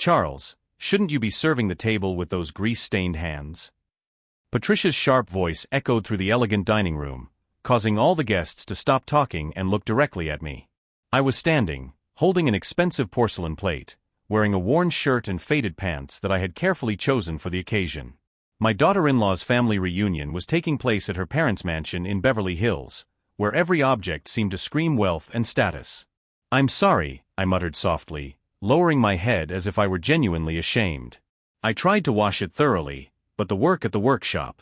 Charles, shouldn't you be serving the table with those grease-stained hands? Patricia's sharp voice echoed through the elegant dining room, causing all the guests to stop talking and look directly at me. I was standing, holding an expensive porcelain plate, wearing a worn shirt and faded pants that I had carefully chosen for the occasion. My daughter-in-law's family reunion was taking place at her parents' mansion in Beverly Hills, where every object seemed to scream wealth and status. "I'm sorry," I muttered softly, lowering my head as if I were genuinely ashamed. I tried to wash it thoroughly, but the work at the workshop.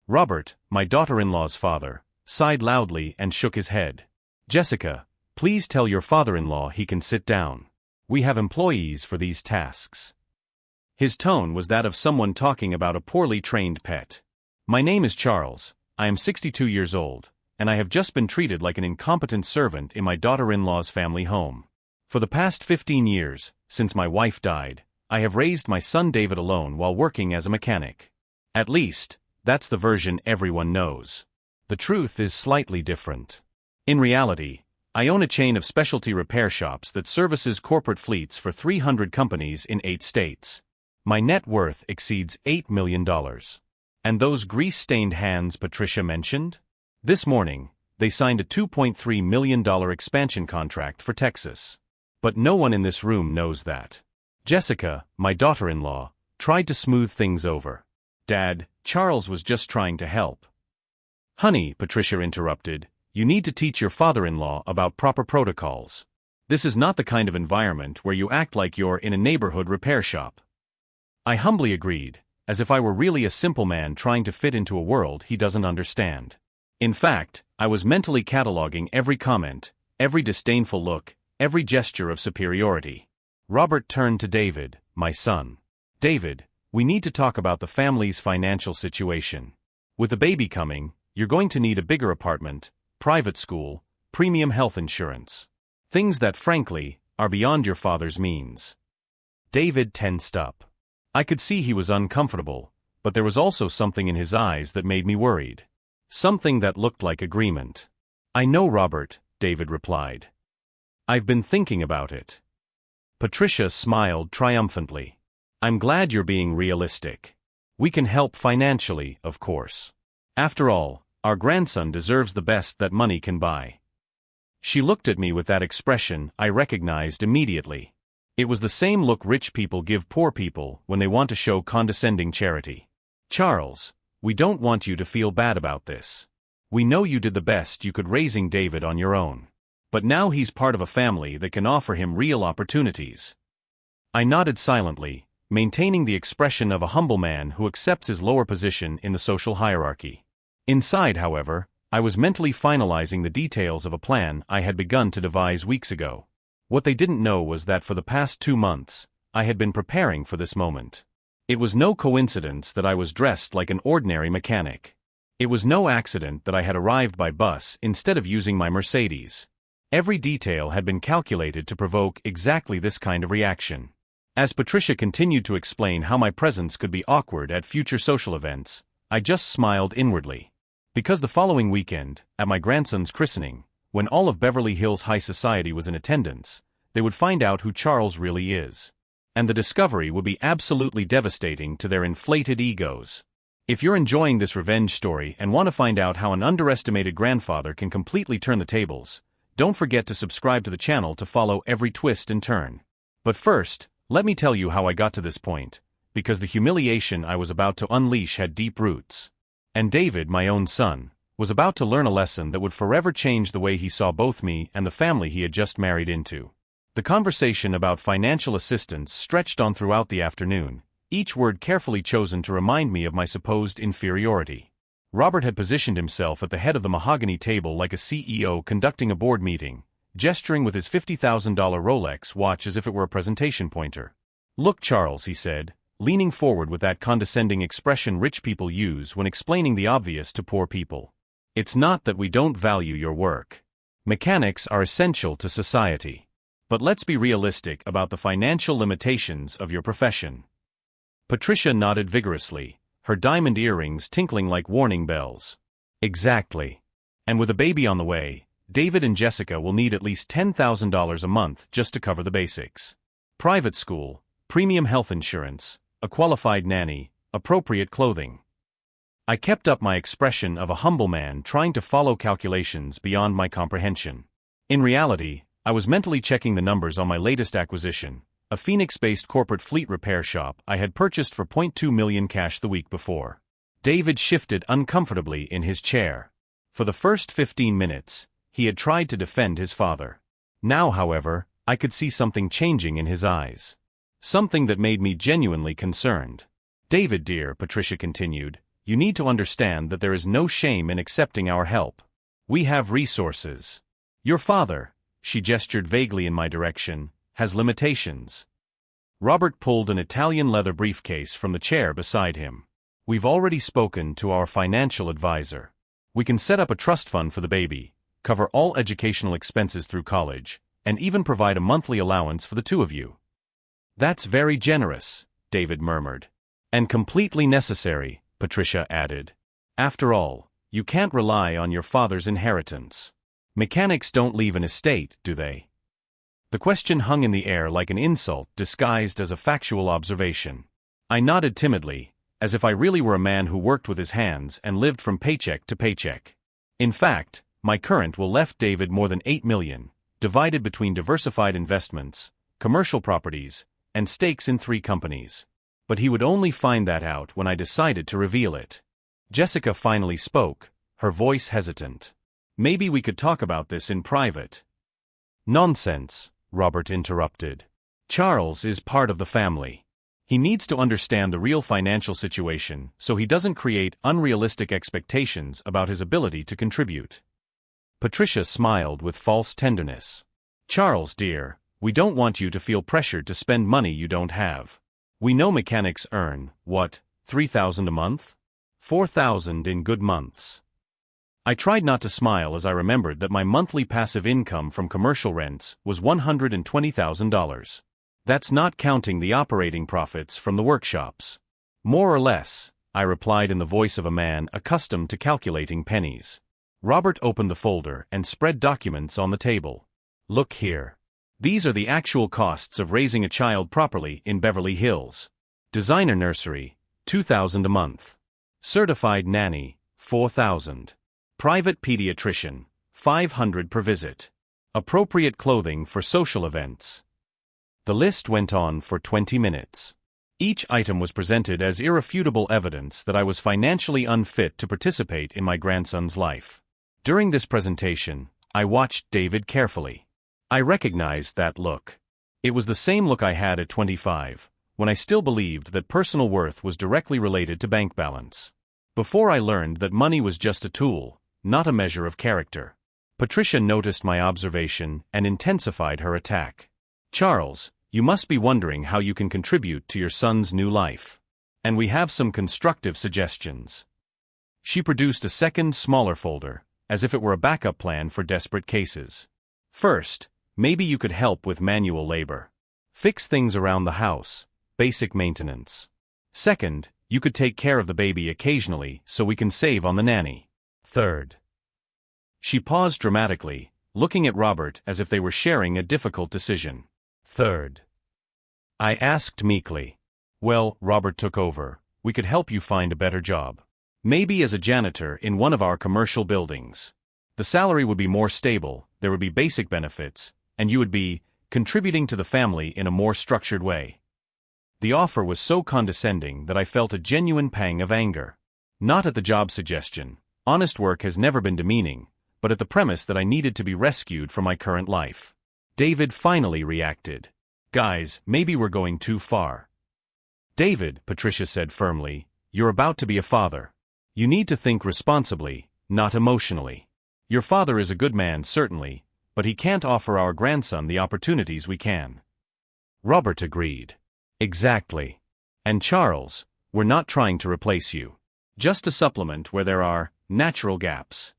Robert, my daughter-in-law's father, sighed loudly and shook his head. "Jessica, please tell your father-in-law he can sit down. We have employees for these tasks." His tone was that of someone talking about a poorly trained pet. "My name is Charles, I am 62 years old, and I have just been treated like an incompetent servant in my daughter-in-law's family home. For the past 15 years, since my wife died, I have raised my son David alone while working as a mechanic. At least, that's the version everyone knows. The truth is slightly different. In reality, I own a chain of specialty repair shops that services corporate fleets for 300 companies in 8 states. My net worth exceeds $8 million. And those grease-stained hands Patricia mentioned? This morning, they signed a $2.3 million expansion contract for Texas. But no one in this room knows that." Jessica, my daughter-in-law, tried to smooth things over. "Dad, Charles was just trying to help." "Honey," Patricia interrupted, "you need to teach your father-in-law about proper protocols. This is not the kind of environment where you act like you're in a neighborhood repair shop." I humbly agreed, as if I were really a simple man trying to fit into a world he doesn't understand. In fact, I was mentally cataloging every comment, every disdainful look, every gesture of superiority. Robert turned to David, my son. "David, we need to talk about the family's financial situation. With a baby coming, you're going to need a bigger apartment, private school, premium health insurance. Things that, frankly, are beyond your father's means." David tensed up. I could see he was uncomfortable, but there was also something in his eyes that made me worried. Something that looked like agreement. "I know, Robert," David replied. "I've been thinking about it." Patricia smiled triumphantly. "I'm glad you're being realistic. We can help financially, of course. After all, our grandson deserves the best that money can buy." She looked at me with that expression I recognized immediately. It was the same look rich people give poor people when they want to show condescending charity. "Charles, we don't want you to feel bad about this. We know you did the best you could raising David on your own. But now he's part of a family that can offer him real opportunities." I nodded silently, maintaining the expression of a humble man who accepts his lower position in the social hierarchy. Inside, however, I was mentally finalizing the details of a plan I had begun to devise weeks ago. What they didn't know was that for the past 2 months, I had been preparing for this moment. It was no coincidence that I was dressed like an ordinary mechanic. It was no accident that I had arrived by bus instead of using my Mercedes. Every detail had been calculated to provoke exactly this kind of reaction. As Patricia continued to explain how my presence could be awkward at future social events, I just smiled inwardly. Because the following weekend, at my grandson's christening, when all of Beverly Hills high society was in attendance, they would find out who Charles really is. And the discovery would be absolutely devastating to their inflated egos. If you're enjoying this revenge story and want to find out how an underestimated grandfather can completely turn the tables, don't forget to subscribe to the channel to follow every twist and turn. But first, let me tell you how I got to this point, because the humiliation I was about to unleash had deep roots. And David, my own son, was about to learn a lesson that would forever change the way he saw both me and the family he had just married into. The conversation about financial assistance stretched on throughout the afternoon, each word carefully chosen to remind me of my supposed inferiority. Robert had positioned himself at the head of the mahogany table like a CEO conducting a board meeting, gesturing with his $50,000 Rolex watch as if it were a presentation pointer. "Look, Charles," he said, leaning forward with that condescending expression rich people use when explaining the obvious to poor people. "It's not that we don't value your work. Mechanics are essential to society. But let's be realistic about the financial limitations of your profession." Patricia nodded vigorously, her diamond earrings tinkling like warning bells. "Exactly. And with a baby on the way, David and Jessica will need at least $10,000 a month just to cover the basics. Private school, premium health insurance, a qualified nanny, appropriate clothing. I kept up my expression of a humble man trying to follow calculations beyond my comprehension. In reality, I was mentally checking the numbers on my latest acquisition, a Phoenix-based corporate fleet repair shop I had purchased for $0.2 million cash the week before. David shifted uncomfortably in his chair. For the first 15 minutes, he had tried to defend his father. Now, however, I could see something changing in his eyes. Something that made me genuinely concerned. David, dear, Patricia continued, you need to understand that there is no shame in accepting our help. We have resources. Your father, she gestured vaguely in my direction, has limitations. Robert pulled an Italian leather briefcase from the chair beside him. We've already spoken to our financial advisor. We can set up a trust fund for the baby, cover all educational expenses through college, and even provide a monthly allowance for the two of you. That's very generous, David murmured. And completely necessary, Patricia added. After all, you can't rely on your father's inheritance. Mechanics don't leave an estate, do they? The question hung in the air like an insult disguised as a factual observation. I nodded timidly, as if I really were a man who worked with his hands and lived from paycheck to paycheck. In fact, my current will left David more than $8 million, divided between diversified investments, commercial properties, and stakes in 3 companies. But he would only find that out when I decided to reveal it. Jessica finally spoke, her voice hesitant. Maybe we could talk about this in private. Nonsense, Robert interrupted. Charles is part of the family. He needs to understand the real financial situation so he doesn't create unrealistic expectations about his ability to contribute. Patricia smiled with false tenderness. Charles, dear, we don't want you to feel pressured to spend money you don't have. We know mechanics earn, what, $3,000 a month? $4,000 in good months. I tried not to smile as I remembered that my monthly passive income from commercial rents was $120,000. That's not counting the operating profits from the workshops. More or less, I replied in the voice of a man accustomed to calculating pennies. Robert opened the folder and spread documents on the table. Look here. These are the actual costs of raising a child properly in Beverly Hills. Designer nursery, $2,000 a month. Certified nanny, $4,000. Private pediatrician, $500 per visit. Appropriate clothing for social events. The list went on for 20 minutes. Each item was presented as irrefutable evidence that I was financially unfit to participate in my grandson's life. During this presentation, I watched David carefully. I recognized that look. It was the same look I had at 25, when I still believed that personal worth was directly related to bank balance. Before I learned that money was just a tool, not a measure of character. Patricia noticed my observation and intensified her attack. Charles, you must be wondering how you can contribute to your son's new life. And we have some constructive suggestions. She produced a second, smaller folder, as if it were a backup plan for desperate cases. First, maybe you could help with manual labor. Fix things around the house, basic maintenance. Second, you could take care of the baby occasionally so we can save on the nanny. Third. She paused dramatically, looking at Robert as if they were sharing a difficult decision. Third. I asked meekly. Well, Robert took over. We could help you find a better job. Maybe as a janitor in one of our commercial buildings. The salary would be more stable, there would be basic benefits, and you would be contributing to the family in a more structured way. The offer was so condescending that I felt a genuine pang of anger. Not at the job suggestion. Honest work has never been demeaning, but at the premise that I needed to be rescued from my current life. David finally reacted. Guys, maybe we're going too far. David, Patricia said firmly, you're about to be a father. You need to think responsibly, not emotionally. Your father is a good man, certainly, but he can't offer our grandson the opportunities we can. Robert agreed. Exactly. And Charles, we're not trying to replace you. Just a supplement where there are natural gaps.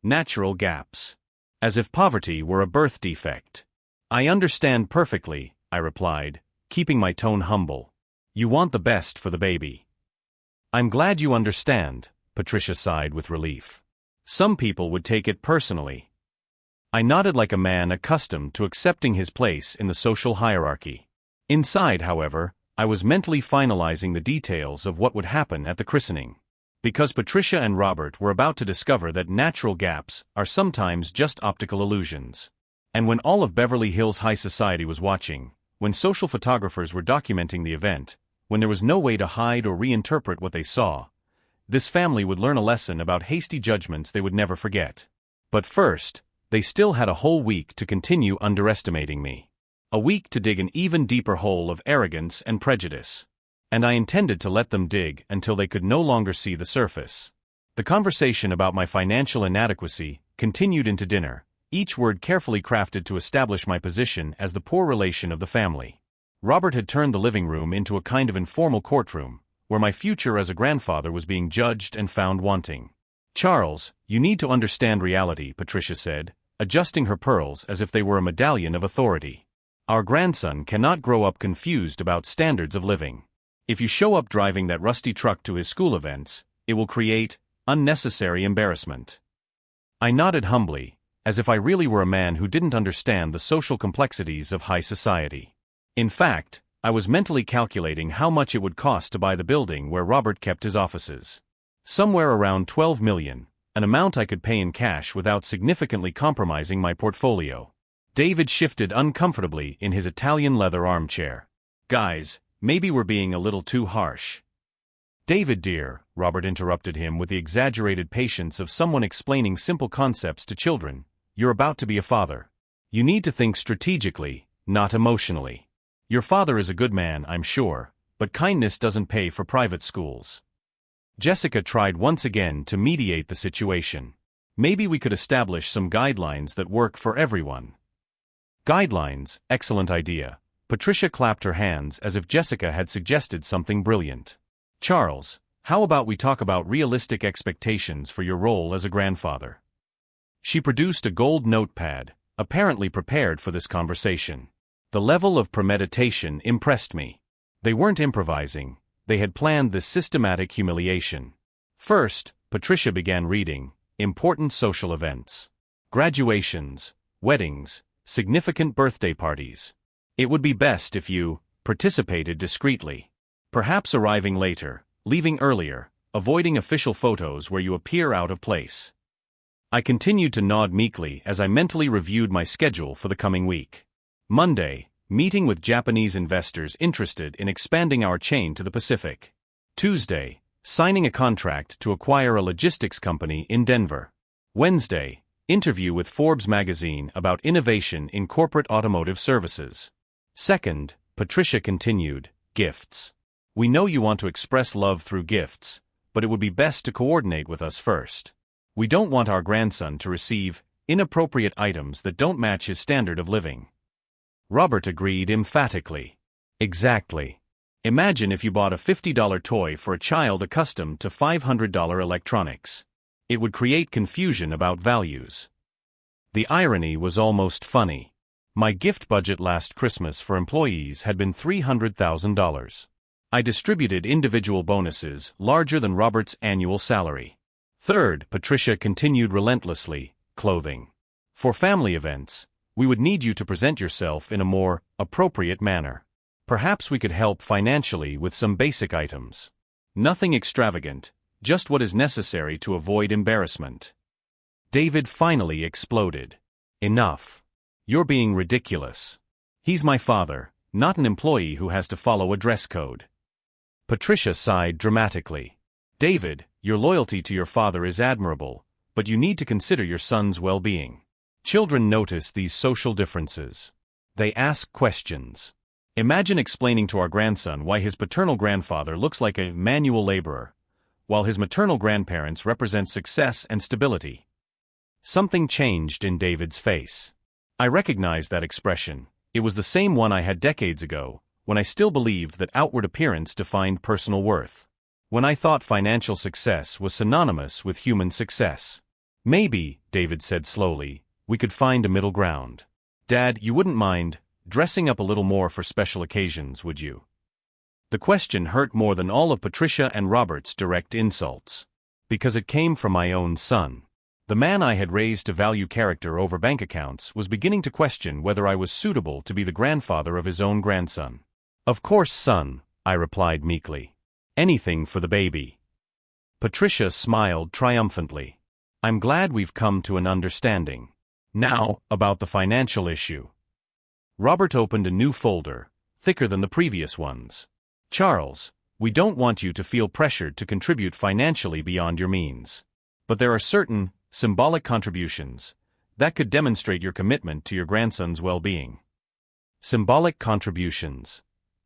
Natural gaps. As if poverty were a birth defect. I understand perfectly, I replied, keeping my tone humble. You want the best for the baby. I'm glad you understand, Patricia sighed with relief. Some people would take it personally. I nodded like a man accustomed to accepting his place in the social hierarchy. Inside, however, I was mentally finalizing the details of what would happen at the christening. Because Patricia and Robert were about to discover that natural gaps are sometimes just optical illusions. And when all of Beverly Hills high society was watching, when social photographers were documenting the event, when there was no way to hide or reinterpret what they saw, this family would learn a lesson about hasty judgments they would never forget. But first, they still had a whole week to continue underestimating me. A week to dig an even deeper hole of arrogance and prejudice. And I intended to let them dig until they could no longer see the surface. The conversation about my financial inadequacy continued into dinner, each word carefully crafted to establish my position as the poor relation of the family. Robert had turned the living room into a kind of informal courtroom, where my future as a grandfather was being judged and found wanting. "Charles, you need to understand reality," Patricia said, adjusting her pearls as if they were a medallion of authority. "Our grandson cannot grow up confused about standards of living. If you show up driving that rusty truck to his school events, it will create unnecessary embarrassment." I nodded humbly, as if I really were a man who didn't understand the social complexities of high society. In fact, I was mentally calculating how much it would cost to buy the building where Robert kept his offices. Somewhere around $12 million, an amount I could pay in cash without significantly compromising my portfolio. David shifted uncomfortably in his Italian leather armchair. "Guys, maybe we're being a little too harsh." "David dear," Robert interrupted him with the exaggerated patience of someone explaining simple concepts to children, "you're about to be a father. You need to think strategically, not emotionally. Your father is a good man, I'm sure, but kindness doesn't pay for private schools." Jessica tried once again to mediate the situation. "Maybe we could establish some guidelines that work for everyone." "Guidelines, excellent idea." Patricia clapped her hands as if Jessica had suggested something brilliant. "Charles, how about we talk about realistic expectations for your role as a grandfather?" She produced a gold notepad, apparently prepared for this conversation. The level of premeditation impressed me. They weren't improvising, they had planned this systematic humiliation. First, Patricia began reading important social events. Graduations, weddings, significant birthday parties. It would be best if you participated discreetly. Perhaps arriving later, leaving earlier, avoiding official photos where you appear out of place. I continued to nod meekly as I mentally reviewed my schedule for the coming week. Monday, meeting with Japanese investors interested in expanding our chain to the Pacific. Tuesday, signing a contract to acquire a logistics company in Denver. Wednesday, interview with Forbes magazine about innovation in corporate automotive services. Second, Patricia continued, gifts. We know you want to express love through gifts, but it would be best to coordinate with us first. We don't want our grandson to receive inappropriate items that don't match his standard of living. Robert agreed emphatically. Exactly. Imagine if you bought a $50 toy for a child accustomed to $500 electronics. It would create confusion about values. The irony was almost funny. My gift budget last Christmas for employees had been $300,000. I distributed individual bonuses larger than Robert's annual salary. Third, Patricia continued relentlessly, clothing. For family events, we would need you to present yourself in a more appropriate manner. Perhaps we could help financially with some basic items. Nothing extravagant, just what is necessary to avoid embarrassment. David finally exploded. Enough. You're being ridiculous. He's my father, not an employee who has to follow a dress code. Patricia sighed dramatically. David, your loyalty to your father is admirable, but you need to consider your son's well-being. Children notice these social differences. They ask questions. Imagine explaining to our grandson why his paternal grandfather looks like a manual laborer, while his maternal grandparents represent success and stability. Something changed in David's face. I recognized that expression. It was the same one I had decades ago, when I still believed that outward appearance defined personal worth. When I thought financial success was synonymous with human success. Maybe, David said slowly, we could find a middle ground. Dad, you wouldn't mind dressing up a little more for special occasions, would you? The question hurt more than all of Patricia and Robert's direct insults. Because it came from my own son. The man I had raised to value character over bank accounts was beginning to question whether I was suitable to be the grandfather of his own grandson. Of course, son, I replied meekly. Anything for the baby. Patricia smiled triumphantly. I'm glad we've come to an understanding. Now, about the financial issue. Robert opened a new folder, thicker than the previous ones. Charles, we don't want you to feel pressured to contribute financially beyond your means. But there are certain, symbolic contributions that could demonstrate your commitment to your grandson's well-being. Symbolic contributions?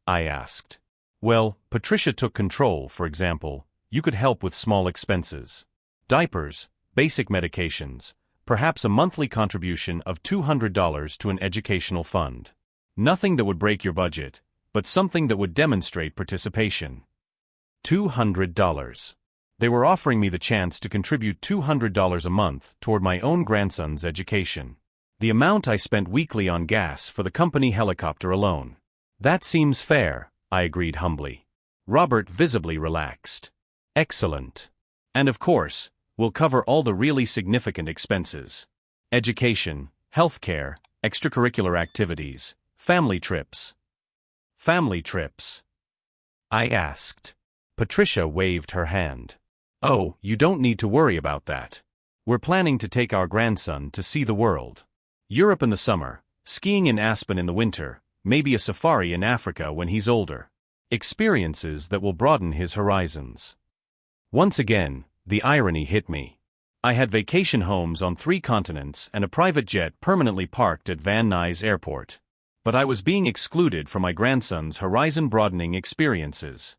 I asked. Well, Patricia took control, for example. You could help with small expenses. Diapers, basic medications, perhaps a monthly contribution of $200 to an educational fund. Nothing that would break your budget, but something that would demonstrate participation. $200. They were offering me the chance to contribute $200 a month toward my own grandson's education. The amount I spent weekly on gas for the company helicopter alone. That seems fair, I agreed humbly. Robert visibly relaxed. Excellent. And of course, we'll cover all the really significant expenses. Education, healthcare, extracurricular activities, family trips. Family trips? I asked. Patricia waved her hand. Oh, you don't need to worry about that. We're planning to take our grandson to see the world. Europe in the summer, skiing in Aspen in the winter, maybe a safari in Africa when he's older. Experiences that will broaden his horizons. Once again, the irony hit me. I had vacation homes on 3 continents and a private jet permanently parked at Van Nuys Airport. But I was being excluded from my grandson's horizon-broadening experiences.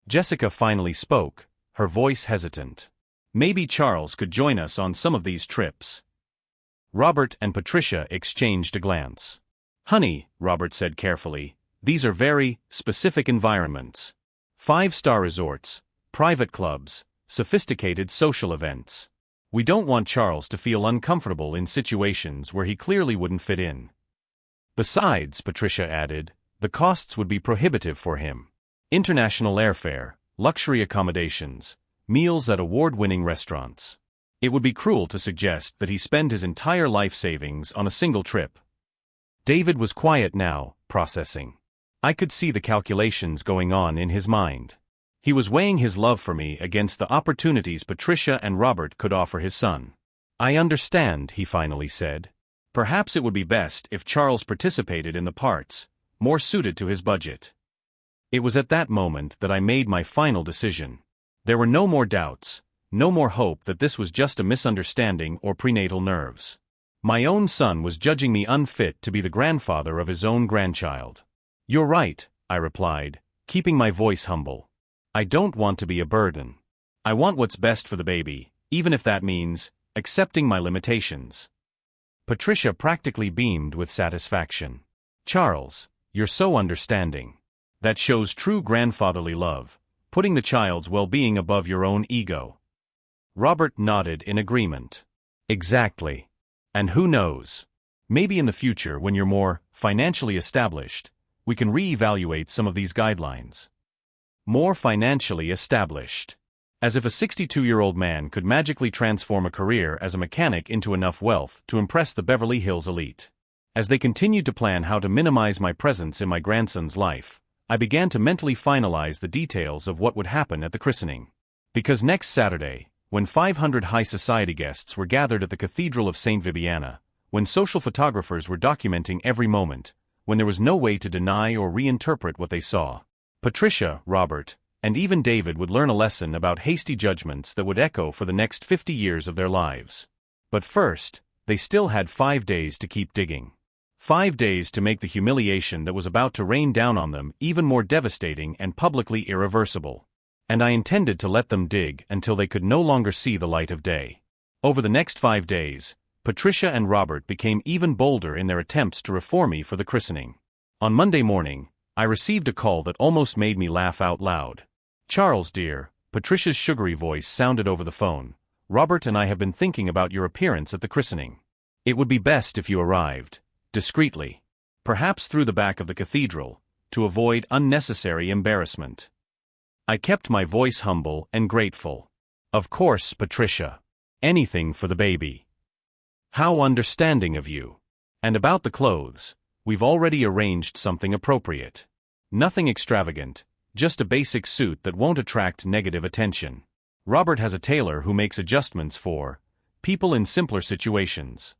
Jessica finally spoke, her voice hesitant. Maybe Charles could join us on some of these trips. Robert and Patricia exchanged a glance. Honey, Robert said carefully, these are very specific environments. 5-star resorts, private clubs, sophisticated social events. We don't want Charles to feel uncomfortable in situations where he clearly wouldn't fit in. Besides, Patricia added, the costs would be prohibitive for him. International airfare, luxury accommodations, meals at award-winning restaurants. It would be cruel to suggest that he spend his entire life savings on a single trip. David was quiet now, processing. I could see the calculations going on in his mind. He was weighing his love for me against the opportunities Patricia and Robert could offer his son. I understand, he finally said. Perhaps it would be best if Charles participated in the parts, more suited to his budget. It was at that moment that I made my final decision. There were no more doubts, no more hope that this was just a misunderstanding or prenatal nerves. My own son was judging me unfit to be the grandfather of his own grandchild. You're right, I replied, keeping my voice humble. I don't want to be a burden. I want what's best for the baby, even if that means accepting my limitations. Patricia practically beamed with satisfaction. Charles, you're so understanding. That shows true grandfatherly love, putting the child's well-being above your own ego. Robert nodded in agreement. Exactly. And who knows? Maybe in the future, when you're more financially established, we can re-evaluate some of these guidelines. More financially established. As if a 62-year-old man could magically transform a career as a mechanic into enough wealth to impress the Beverly Hills elite. As they continued to plan how to minimize my presence in my grandson's life, I began to mentally finalize the details of what would happen at the christening. Because next Saturday, when 500 high society guests were gathered at the Cathedral of St. Vibiana, when social photographers were documenting every moment, when there was no way to deny or reinterpret what they saw, Patricia, Robert, and even David would learn a lesson about hasty judgments that would echo for the next 50 years of their lives. But first, they still had 5 days to keep digging. 5 days to make the humiliation that was about to rain down on them even more devastating and publicly irreversible. And I intended to let them dig until they could no longer see the light of day. Over the next 5 days, Patricia and Robert became even bolder in their attempts to reform me for the christening. On Monday morning, I received a call that almost made me laugh out loud. Charles, dear, Patricia's sugary voice sounded over the phone. Robert and I have been thinking about your appearance at the christening. It would be best if you arrived, discreetly, perhaps through the back of the cathedral, to avoid unnecessary embarrassment. I kept my voice humble and grateful. Of course, Patricia. Anything for the baby. How understanding of you. And about the clothes, we've already arranged something appropriate. Nothing extravagant, just a basic suit that won't attract negative attention. Robert has a tailor who makes adjustments for people in simpler situations.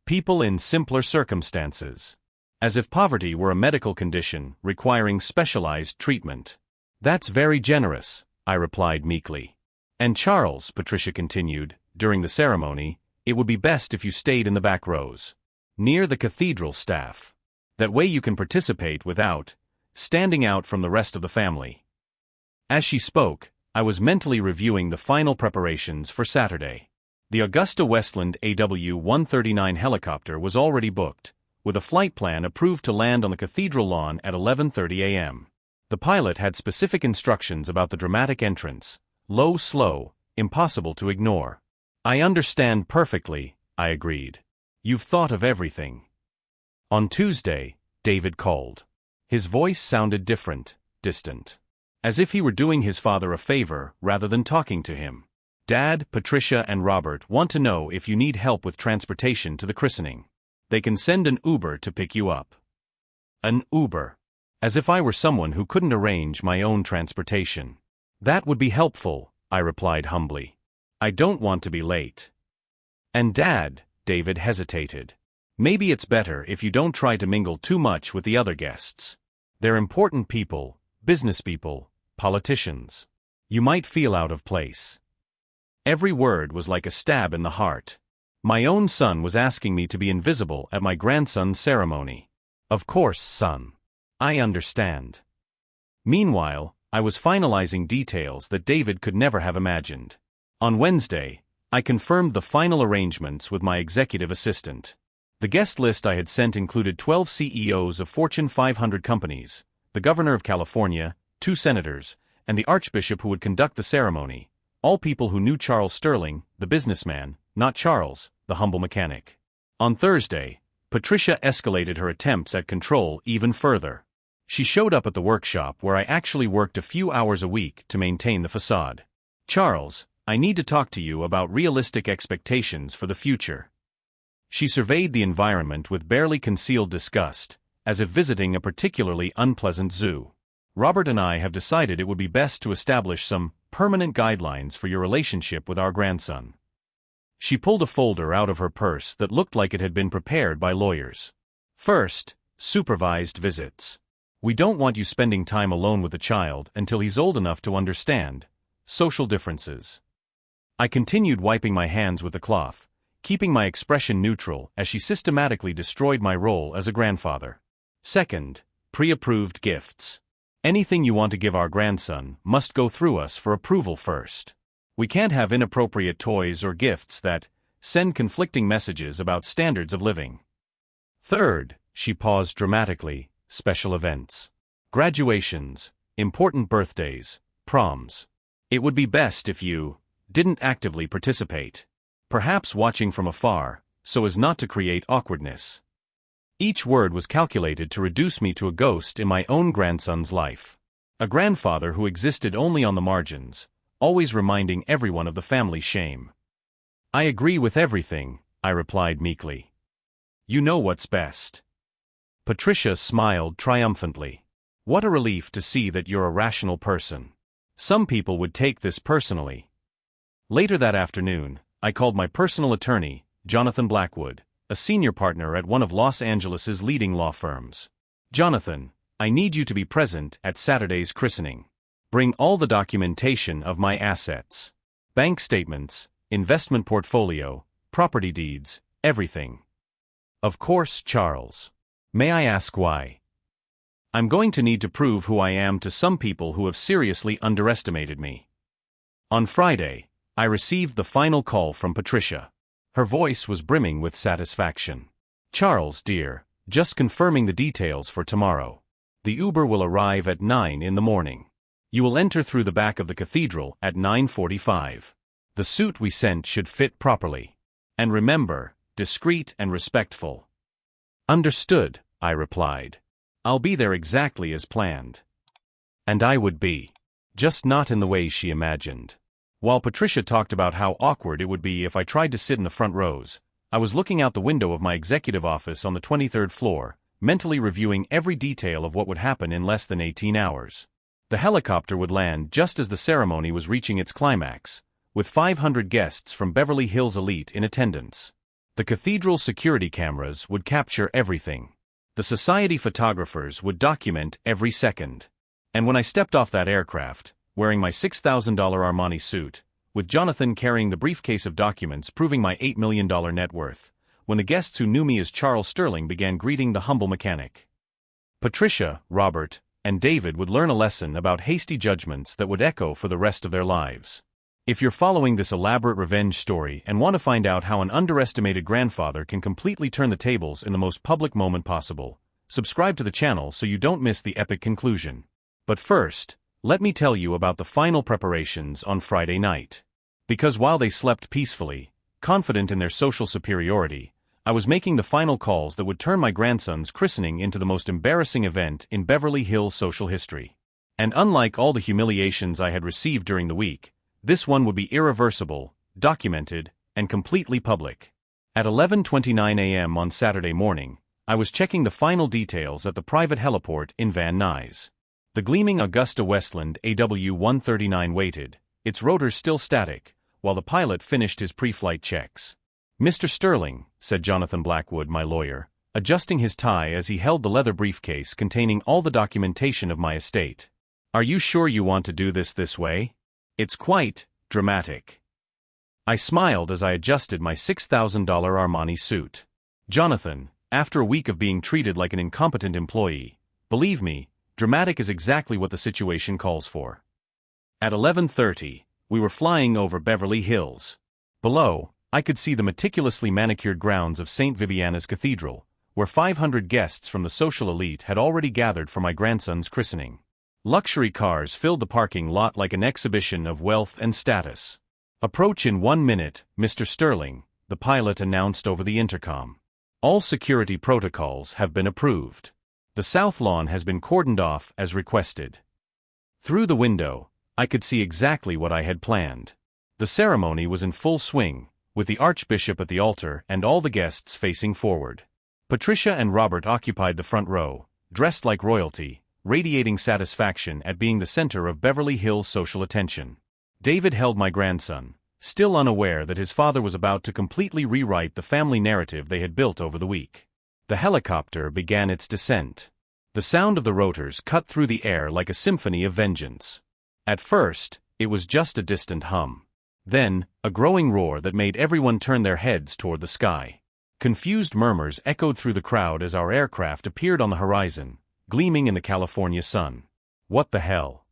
People in simpler circumstances. As if poverty were a medical condition requiring specialized treatment. That's very generous, I replied meekly. And Charles, Patricia continued, during the ceremony, it would be best if you stayed in the back rows, near the cathedral staff. That way you can participate without standing out from the rest of the family. As she spoke, I was mentally reviewing the final preparations for Saturday. The Augusta Westland AW-139 helicopter was already booked, with a flight plan approved to land on the cathedral lawn at 11:30 a.m. The pilot had specific instructions about the dramatic entrance, low, slow, impossible to ignore. I understand perfectly, I agreed. You've thought of everything. On Tuesday, David called. His voice sounded different, distant. As if he were doing his father a favor rather than talking to him. Dad, Patricia and Robert want to know if you need help with transportation to the christening. They can send an Uber to pick you up. An Uber. As if I were someone who couldn't arrange my own transportation. That would be helpful, I replied humbly. I don't want to be late. And Dad, David hesitated. Maybe it's better if you don't try to mingle too much with the other guests. They're important people, business people, politicians. You might feel out of place. Every word was like a stab in the heart. My own son was asking me to be invisible at my grandson's ceremony. Of course, son. I understand. Meanwhile, I was finalizing details that David could never have imagined. On Wednesday, I confirmed the final arrangements with my executive assistant. The guest list I had sent included 12 CEOs of Fortune 500 companies, the governor of California, 2 senators, and the archbishop who would conduct the ceremony, all people who knew Charles Sterling, the businessman, not Charles, the humble mechanic. On Thursday, Patricia escalated her attempts at control even further. She showed up at the workshop where I actually worked a few hours a week to maintain the facade. Charles, I need to talk to you about realistic expectations for the future. She surveyed the environment with barely concealed disgust, as if visiting a particularly unpleasant zoo. Robert and I have decided it would be best to establish some permanent guidelines for your relationship with our grandson. She pulled a folder out of her purse that looked like it had been prepared by lawyers. First, supervised visits. We don't want you spending time alone with the child until he's old enough to understand social differences. I continued wiping my hands with the cloth, keeping my expression neutral as she systematically destroyed my role as a grandfather. Second, pre-approved gifts. Anything you want to give our grandson must go through us for approval first. We can't have inappropriate toys or gifts that send conflicting messages about standards of living. Third, she paused dramatically, special events. Graduations, important birthdays, proms. It would be best if you didn't actively participate. Perhaps watching from afar, so as not to create awkwardness. Each word was calculated to reduce me to a ghost in my own grandson's life. A grandfather who existed only on the margins, always reminding everyone of the family shame. I agree with everything, I replied meekly. You know what's best. Patricia smiled triumphantly. What a relief to see that you're a rational person. Some people would take this personally. Later that afternoon, I called my personal attorney, Jonathan Blackwood, a senior partner at one of Los Angeles' leading law firms. Jonathan, I need you to be present at Saturday's christening. Bring all the documentation of my assets. Bank statements, investment portfolio, property deeds, everything. Of course, Charles. May I ask why? I'm going to need to prove who I am to some people who have seriously underestimated me. On Friday, I received the final call from Patricia. Her voice was brimming with satisfaction. Charles, dear, just confirming the details for tomorrow. The Uber will arrive at 9 in the morning. You will enter through the back of the cathedral at 9:45. The suit we sent should fit properly. And remember, discreet and respectful. Understood, I replied. I'll be there exactly as planned. And I would be. Just not in the way she imagined. While Patricia talked about how awkward it would be if I tried to sit in the front rows, I was looking out the window of my executive office on the 23rd floor, mentally reviewing every detail of what would happen in less than 18 hours. The helicopter would land just as the ceremony was reaching its climax, with 500 guests from Beverly Hills elite in attendance. The cathedral's security cameras would capture everything. The society photographers would document every second. And when I stepped off that aircraft, wearing my $6,000 Armani suit, with Jonathan carrying the briefcase of documents proving my $8 million net worth, when the guests who knew me as Charles Sterling began greeting the humble mechanic, Patricia, Robert, and David would learn a lesson about hasty judgments that would echo for the rest of their lives. If you're following this elaborate revenge story and want to find out how an underestimated grandfather can completely turn the tables in the most public moment possible, subscribe to the channel so you don't miss the epic conclusion. But first, let me tell you about the final preparations on Friday night. Because while they slept peacefully, confident in their social superiority, I was making the final calls that would turn my grandson's christening into the most embarrassing event in Beverly Hills social history. And unlike all the humiliations I had received during the week, this one would be irreversible, documented, and completely public. At 11:29 a.m. on Saturday morning, I was checking the final details at the private heliport in Van Nuys. The gleaming Augusta Westland AW-139 waited, its rotors still static, while the pilot finished his pre-flight checks. "Mr. Sterling," said Jonathan Blackwood, my lawyer, adjusting his tie as he held the leather briefcase containing all the documentation of my estate. "Are you sure you want to do this way? It's quite dramatic." I smiled as I adjusted my $6,000 Armani suit. "Jonathan, after a week of being treated like an incompetent employee, believe me, dramatic is exactly what the situation calls for." At 11:30, we were flying over Beverly Hills. Below, I could see the meticulously manicured grounds of St. Vibiana's Cathedral, where 500 guests from the social elite had already gathered for my grandson's christening. Luxury cars filled the parking lot like an exhibition of wealth and status. "Approach in 1 minute, Mr. Sterling," the pilot announced over the intercom. "All security protocols have been approved. The south lawn has been cordoned off as requested." Through the window, I could see exactly what I had planned. The ceremony was in full swing, with the Archbishop at the altar and all the guests facing forward. Patricia and Robert occupied the front row, dressed like royalty, radiating satisfaction at being the center of Beverly Hills social attention. David held my grandson, still unaware that his father was about to completely rewrite the family narrative they had built over the week. The helicopter began its descent. The sound of the rotors cut through the air like a symphony of vengeance. At first, it was just a distant hum. Then, a growing roar that made everyone turn their heads toward the sky. Confused murmurs echoed through the crowd as our aircraft appeared on the horizon, gleaming in the California sun. "What the hell?"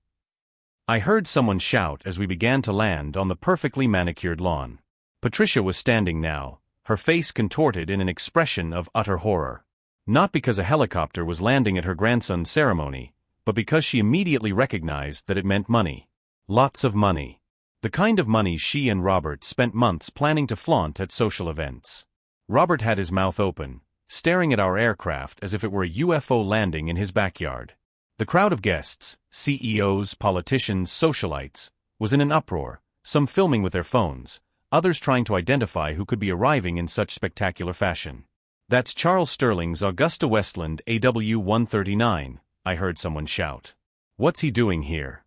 I heard someone shout as we began to land on the perfectly manicured lawn. Patricia was standing now, her face contorted in an expression of utter horror. Not because a helicopter was landing at her grandson's ceremony, but because she immediately recognized that it meant money. Lots of money. The kind of money she and Robert spent months planning to flaunt at social events. Robert had his mouth open, staring at our aircraft as if it were a UFO landing in his backyard. The crowd of guests, CEOs, politicians, socialites, was in an uproar, some filming with their phones, others trying to identify who could be arriving in such spectacular fashion. "That's Charles Sterling's Augusta Westland AW-139, I heard someone shout. "What's he doing here?"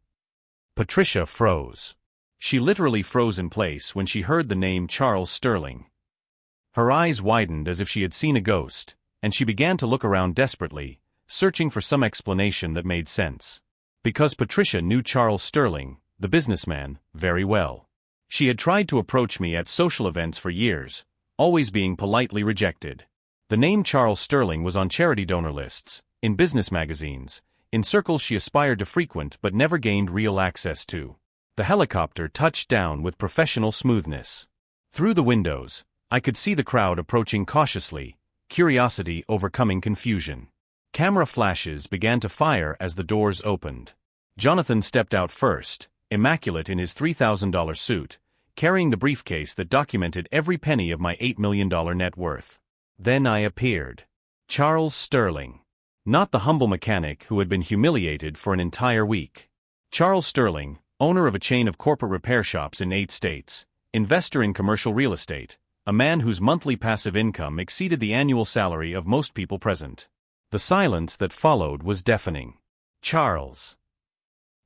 Patricia froze. She literally froze in place when she heard the name Charles Sterling. Her eyes widened as if she had seen a ghost, and she began to look around desperately, searching for some explanation that made sense. Because Patricia knew Charles Sterling, the businessman, very well. She had tried to approach me at social events for years, always being politely rejected. The name Charles Sterling was on charity donor lists, in business magazines, in circles she aspired to frequent but never gained real access to. The helicopter touched down with professional smoothness. Through the windows, I could see the crowd approaching cautiously, curiosity overcoming confusion. Camera flashes began to fire as the doors opened. Jonathan stepped out first, immaculate in his $3,000 suit, carrying the briefcase that documented every penny of my $8 million net worth. Then I appeared. Charles Sterling. Not the humble mechanic who had been humiliated for an entire week. Charles Sterling, owner of a chain of corporate repair shops in 8 states, investor in commercial real estate, a man whose monthly passive income exceeded the annual salary of most people present. The silence that followed was deafening. Charles.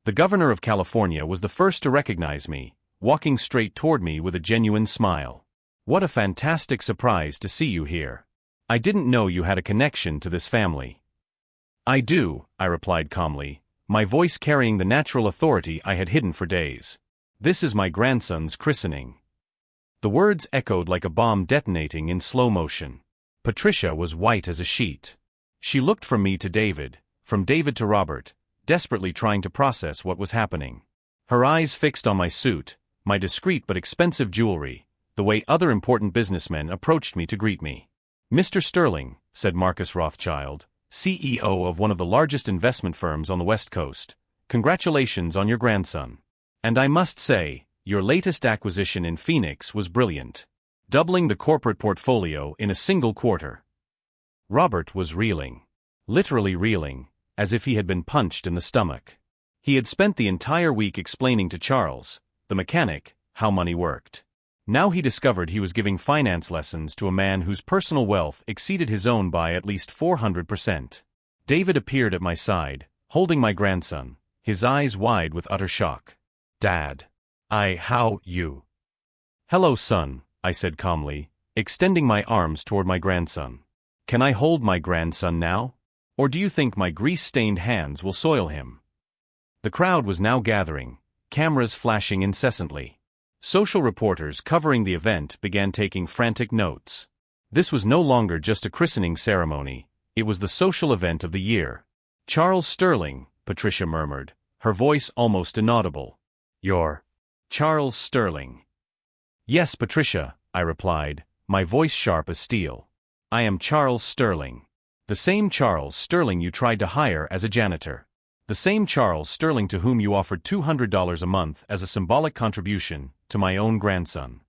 The governor of California was the first to recognize me, walking straight toward me with a genuine smile. What a fantastic surprise to see you here. I didn't know you had a connection to this family. I do, I replied calmly, my voice carrying the natural authority I had hidden for days. This is my grandson's christening. The words echoed like a bomb detonating in slow motion. Patricia was white as a sheet. She looked from me to David, from David to Robert, desperately trying to process what was happening. Her eyes fixed on my suit, my discreet but expensive jewelry, the way other important businessmen approached me to greet me. Mr. Sterling, said Marcus Rothschild, CEO of one of the largest investment firms on the West Coast, congratulations on your grandson. And I must say, your latest acquisition in Phoenix was brilliant. Doubling the corporate portfolio in a single quarter. Robert was reeling. Literally reeling, as if he had been punched in the stomach. He had spent the entire week explaining to Charles, the mechanic, how money worked. Now he discovered he was giving finance lessons to a man whose personal wealth exceeded his own by at least 400%. David appeared at my side, holding my grandson, his eyes wide with utter shock. Dad. How you? Hello, son, I said calmly, extending my arms toward my grandson. Can I hold my grandson now? Or do you think my grease-stained hands will soil him? The crowd was now gathering, cameras flashing incessantly. Social reporters covering the event began taking frantic notes. This was no longer just a christening ceremony, it was the social event of the year. Charles Sterling, Patricia murmured, her voice almost inaudible. You're Charles Sterling. Yes, Patricia, I replied, my voice sharp as steel. I am Charles Sterling. The same Charles Sterling you tried to hire as a janitor. The same Charles Sterling to whom you offered $200 a month as a symbolic contribution to my own grandson.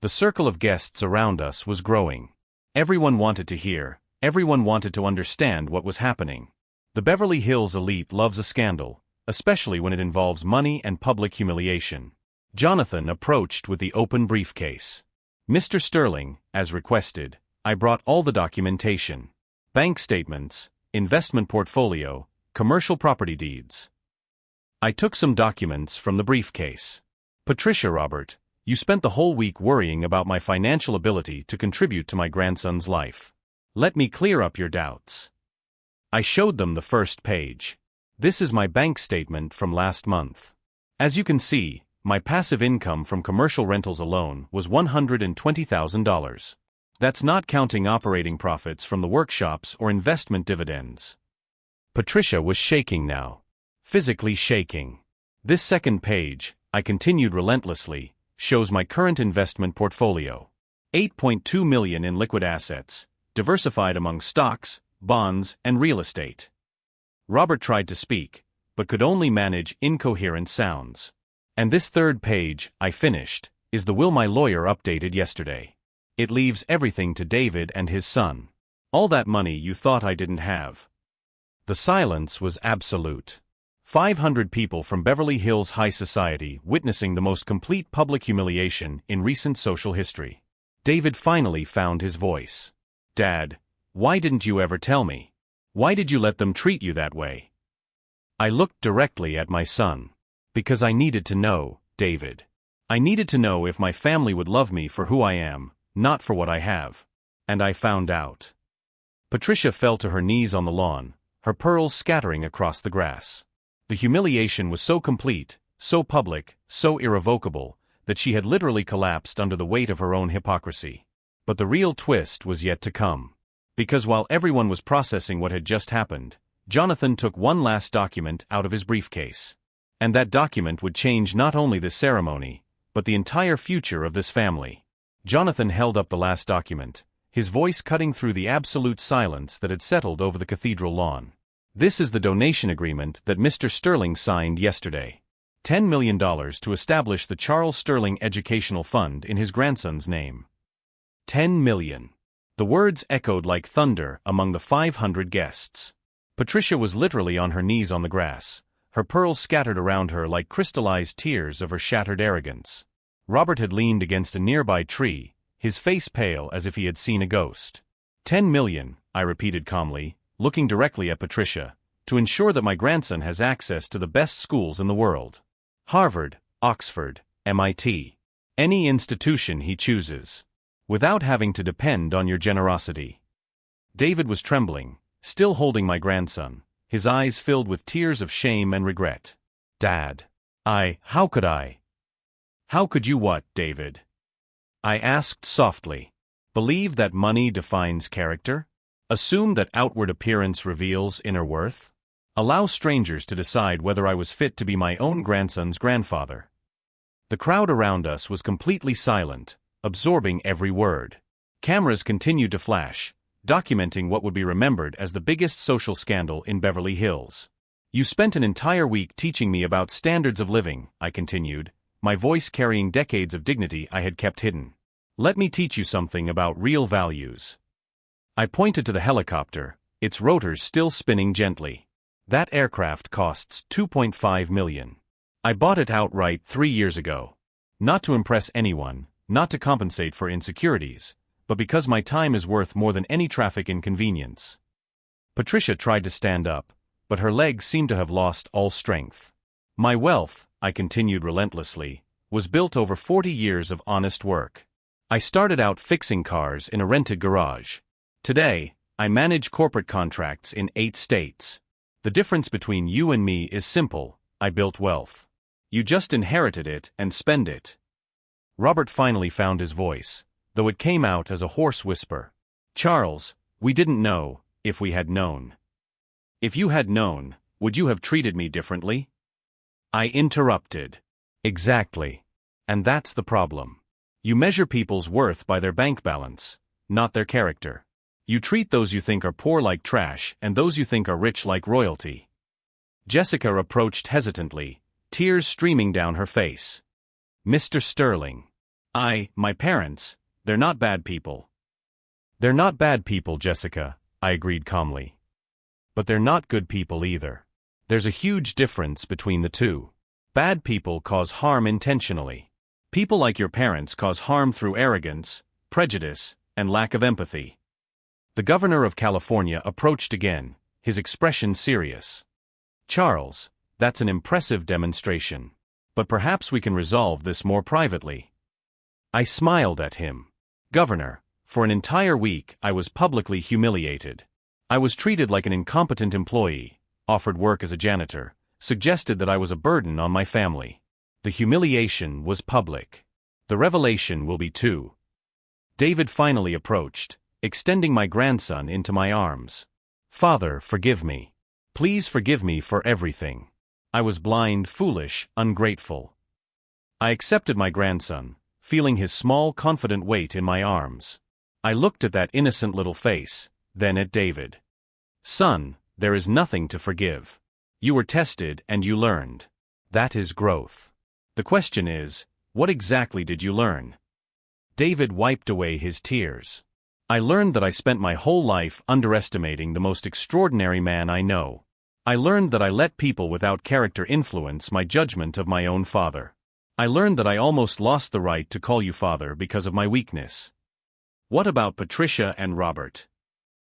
The circle of guests around us was growing. Everyone wanted to hear, everyone wanted to understand what was happening. The Beverly Hills elite loves a scandal, especially when it involves money and public humiliation. Jonathan approached with the open briefcase. Mr. Sterling, as requested, I brought all the documentation. Bank statements, investment portfolio, commercial property deeds. I took some documents from the briefcase. Patricia, Robert, you spent the whole week worrying about my financial ability to contribute to my grandson's life. Let me clear up your doubts. I showed them the first page. This is my bank statement from last month. As you can see, my passive income from commercial rentals alone was $120,000. That's not counting operating profits from the workshops or investment dividends. Patricia was shaking now. Physically shaking. This second page, I continued relentlessly, shows my current investment portfolio. $8.2 million in liquid assets, diversified among stocks, bonds, and real estate. Robert tried to speak, but could only manage incoherent sounds. And this third page, I finished, is the will my lawyer updated yesterday. It leaves everything to David and his son. All that money you thought I didn't have. The silence was absolute. 500 people from Beverly Hills high society witnessing the most complete public humiliation in recent social history. David finally found his voice. Dad, why didn't you ever tell me? Why did you let them treat you that way? I looked directly at my son. Because I needed to know, David. I needed to know if my family would love me for who I am, not for what I have. And I found out. Patricia fell to her knees on the lawn, her pearls scattering across the grass. The humiliation was so complete, so public, so irrevocable, that she had literally collapsed under the weight of her own hypocrisy. But the real twist was yet to come. Because while everyone was processing what had just happened, Jonathan took one last document out of his briefcase. And that document would change not only this ceremony, but the entire future of this family. Jonathan held up the last document, his voice cutting through the absolute silence that had settled over the cathedral lawn. This is the donation agreement that Mr. Sterling signed yesterday. $10 million to establish the Charles Sterling Educational Fund in his grandson's name. $10 million. The words echoed like thunder among the 500 guests. Patricia was literally on her knees on the grass, her pearls scattered around her like crystallized tears of her shattered arrogance. Robert had leaned against a nearby tree, his face pale as if he had seen a ghost. $10 million, I repeated calmly, looking directly at Patricia, to ensure that my grandson has access to the best schools in the world. Harvard, Oxford, MIT. Any institution he chooses. Without having to depend on your generosity. David was trembling, still holding my grandson, his eyes filled with tears of shame and regret. Dad. How could I? How could you what, David? I asked softly. Believe that money defines character? Assume that outward appearance reveals inner worth? Allow strangers to decide whether I was fit to be my own grandson's grandfather. The crowd around us was completely silent, absorbing every word. Cameras continued to flash, documenting what would be remembered as the biggest social scandal in Beverly Hills. You spent an entire week teaching me about standards of living, I continued, my voice carrying decades of dignity I had kept hidden. Let me teach you something about real values. I pointed to the helicopter, its rotors still spinning gently. That aircraft costs $2.5 million. I bought it outright 3 years ago. Not to impress anyone, not to compensate for insecurities, but because my time is worth more than any traffic inconvenience. Patricia tried to stand up, but her legs seemed to have lost all strength. My wealth, I continued relentlessly, was built over 40 years of honest work. I started out fixing cars in a rented garage. Today, I manage corporate contracts in 8 states. The difference between you and me is simple: I built wealth. You just inherited it and spend it. Robert finally found his voice, though it came out as a hoarse whisper. Charles, we didn't know, if we had known. If you had known, would you have treated me differently? I interrupted. Exactly. And that's the problem. You measure people's worth by their bank balance, not their character. You treat those you think are poor like trash and those you think are rich like royalty. Jessica approached hesitantly, tears streaming down her face. Mr. Sterling. My parents, they're not bad people. They're not bad people, Jessica, I agreed calmly. But they're not good people either. There's a huge difference between the two. Bad people cause harm intentionally. People like your parents cause harm through arrogance, prejudice, and lack of empathy. The governor of California approached again, his expression serious. Charles, that's an impressive demonstration. But perhaps we can resolve this more privately. I smiled at him. Governor, for an entire week I was publicly humiliated. I was treated like an incompetent employee, offered work as a janitor, suggested that I was a burden on my family. The humiliation was public. The revelation will be too. David finally approached, extending my grandson into my arms. Father, forgive me. Please forgive me for everything. I was blind, foolish, ungrateful. I accepted my grandson, feeling his small, confident weight in my arms. I looked at that innocent little face, then at David. Son, there is nothing to forgive. You were tested and you learned. That is growth. The question is, what exactly did you learn? David wiped away his tears. I learned that I spent my whole life underestimating the most extraordinary man I know. I learned that I let people without character influence my judgment of my own father. I learned that I almost lost the right to call you father because of my weakness. What about Patricia and Robert?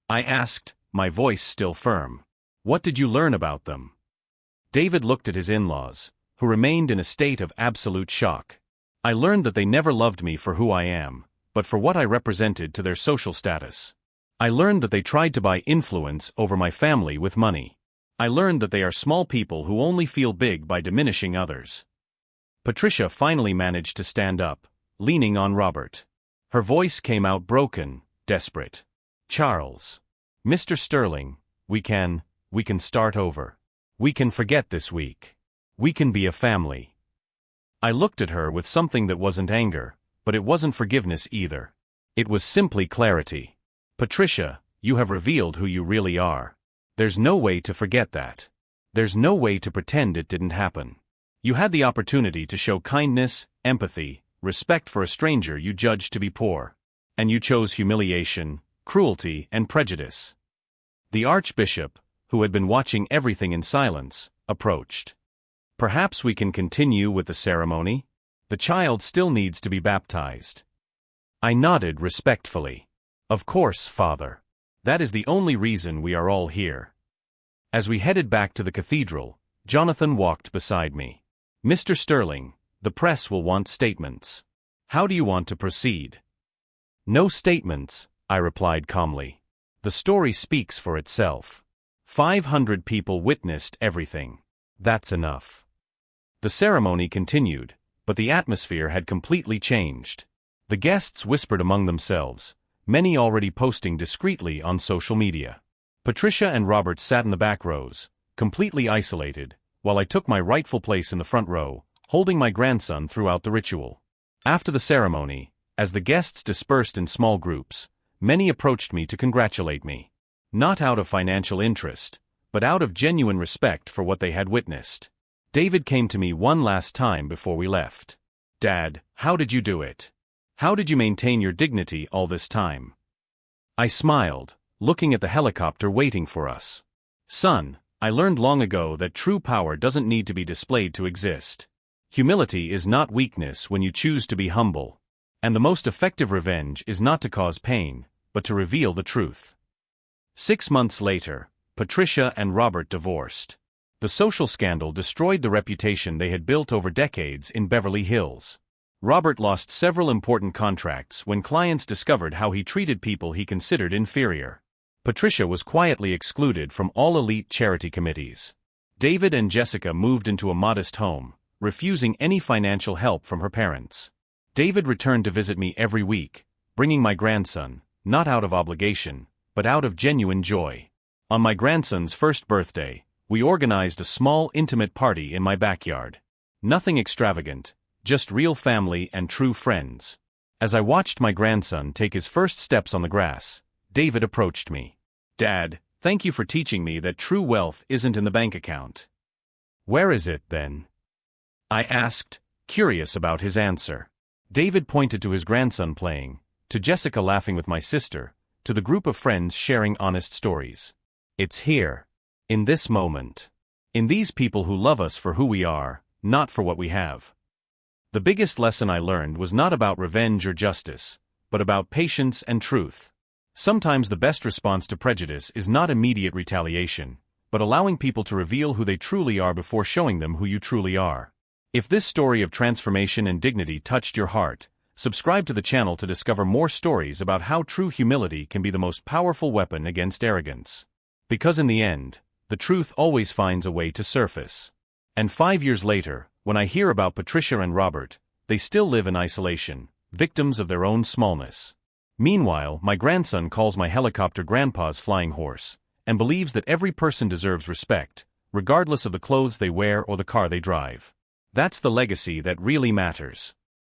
I asked, my voice still firm. What did you learn about them? David looked at his in-laws, who remained in a state of absolute shock. I learned that they never loved me for who I am, but for what I represented to their social status. I learned that they tried to buy influence over my family with money. I learned that they are small people who only feel big by diminishing others. Patricia finally managed to stand up, leaning on Robert. Her voice came out broken, desperate. Charles. Mr. Sterling, we can start over. We can forget this week. We can be a family. I looked at her with something that wasn't anger, but it wasn't forgiveness either. It was simply clarity. Patricia, you have revealed who you really are. There's no way to forget that. There's no way to pretend it didn't happen. You had the opportunity to show kindness, empathy, respect for a stranger you judged to be poor. And you chose humiliation, cruelty, and prejudice. The Archbishop, who had been watching everything in silence, approached. Perhaps we can continue with the ceremony? The child still needs to be baptized. I nodded respectfully. Of course, Father. That is the only reason we are all here. As we headed back to the cathedral, Jonathan walked beside me. Mr. Sterling, the press will want statements. How do you want to proceed? No statements, I replied calmly. The story speaks for itself. 500 people witnessed everything. That's enough. The ceremony continued, but the atmosphere had completely changed. The guests whispered among themselves, many already posting discreetly on social media. Patricia and Robert sat in the back rows, completely isolated, while I took my rightful place in the front row, holding my grandson throughout the ritual. After the ceremony, as the guests dispersed in small groups, many approached me to congratulate me. Not out of financial interest, but out of genuine respect for what they had witnessed. David came to me one last time before we left. Dad, how did you do it? How did you maintain your dignity all this time? I smiled, looking at the helicopter waiting for us. Son, I learned long ago that true power doesn't need to be displayed to exist. Humility is not weakness when you choose to be humble. And the most effective revenge is not to cause pain, but to reveal the truth. 6 months later, Patricia and Robert divorced. The social scandal destroyed the reputation they had built over decades in Beverly Hills. Robert lost several important contracts when clients discovered how he treated people he considered inferior. Patricia was quietly excluded from all elite charity committees. David and Jessica moved into a modest home, refusing any financial help from her parents. David returned to visit me every week, bringing my grandson, not out of obligation, but out of genuine joy. On my grandson's first birthday, we organized a small intimate party in my backyard. Nothing extravagant, just real family and true friends. As I watched my grandson take his first steps on the grass, David approached me. Dad, thank you for teaching me that true wealth isn't in the bank account. Where is it, then? I asked, curious about his answer. David pointed to his grandson playing, to Jessica laughing with my sister, to the group of friends sharing honest stories. It's here. In this moment. In these people who love us for who we are, not for what we have. The biggest lesson I learned was not about revenge or justice, but about patience and truth. Sometimes the best response to prejudice is not immediate retaliation, but allowing people to reveal who they truly are before showing them who you truly are. If this story of transformation and dignity touched your heart, subscribe to the channel to discover more stories about how true humility can be the most powerful weapon against arrogance. Because in the end, the truth always finds a way to surface. And 5 years later, when I hear about Patricia and Robert, they still live in isolation, victims of their own smallness. Meanwhile, my grandson calls my helicopter grandpa's flying horse, and believes that every person deserves respect, regardless of the clothes they wear or the car they drive. That's the legacy that really matters.